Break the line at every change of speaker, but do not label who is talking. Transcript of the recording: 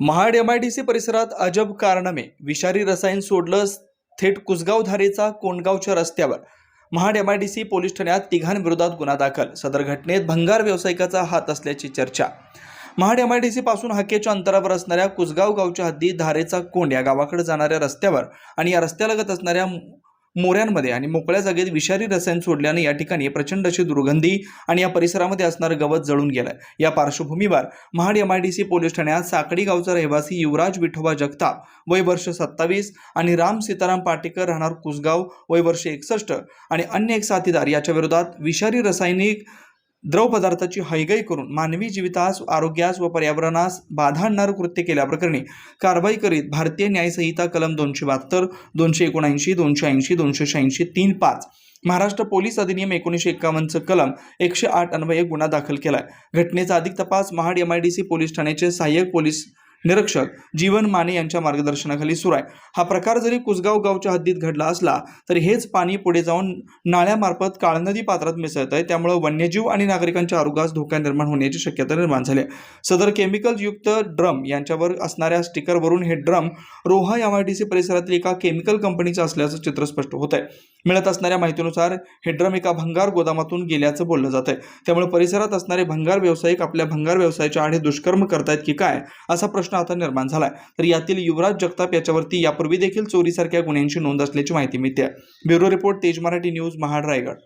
Mahad MIDC परिसरात अजब कारनामे, विषारी रसायन सोडलं थेट कुसगाव धारेचा कोंडगावच्या रस्त्यावर। महाड MIDC पोलीस ठाण्यात तिघांविरोधात गुन्हा दाखल। सदर घटनेत भंगार व्यावसायिकाचा हात असल्याची चर्चा। महाड MIDC पासून हाकेच्या अंतरावर असणाऱ्या कुसगाव गावच्या हद्दीत धारेचा कोंड या गावाकडे जाणाऱ्या रस्त्यावर आणि या रस्त्यालगत असणाऱ्या मोऱ्यांमध्ये आणि मोकळ्या जागेत विषारी रसायन सोडल्याने या ठिकाणी प्रचंड अशी दुर्गंधी आणि या परिसरामध्ये असणारे गवत जळून गेलंय। या पार्श्वभूमीवर महाड MIDC पोलीस ठाण्यात साकडी गावचा रहिवासी युवराज विठोबा जगताप वय वर्ष 27 आणि राम सीताराम पाटेकर राहणार कुसगाव वय वर्ष 61 आणि अन्य एक साथीदार याच्या विरोधात विषारी रासायनिक द्रव पदार्थाची हयगय करून मानवी जीवितास, आरोग्यास व पर्यावरणास बाधा आणणारे कृत्य केल्याप्रकरणी कारवाई करीत भारतीय न्याय संहिता कलम 272, 279, 280, 286, 35 महाराष्ट्र पोलीस अधिनियम 1951 कलम 108 अन्वये गुन्हा दाखल केलाय। घटनेचा अधिक तपास महाड MIDC पोलीस ठाण्याचे सहाय्यक पोलीस निरीक्षक जीवन माने यांच्या मार्गदर्शनाखाली सुरू आहे। हा प्रकार जरी कुसगाव गावच्या हद्दीत घडला असला तरी हेच पाणी पुढे जाऊन नाल्यामार्फत काळनदी पात्रात मिसळत आहे, त्यामुळे वन्यजीव आणि नागरिकांच्या आरोग्यास धोका निर्माण होण्याची शक्यता निर्माण झाली आहे। सदर केमिकल युक्त ड्रम यांच्यावर असणाऱ्या स्टिकरवरून हे ड्रम रोहा MIDC परिसरातील एका केमिकल कंपनीचे असल्याचं चित्र स्पष्ट होत आहे। मिळत असणाऱ्या माहितीनुसार हे ड्रम एका भंगार गोदामातून गेल्याचं बोललं जात आहे, त्यामुळे परिसरात असणारे भंगार व्यावसायिक आपल्या भंगार व्यवसायाच्या आड दुष्कर्म करतायत की काय असा प्रश्न आता निर्माण झालाय। तर यातील युवराज जगताप याच्यावरती यापूर्वी देखील चोरीसारख्या गुन्ह्यांची नोंद असल्याची माहिती मिळते। ब्युरो रिपोर्ट, तेज मराठी न्यूज, महाड, रायगड।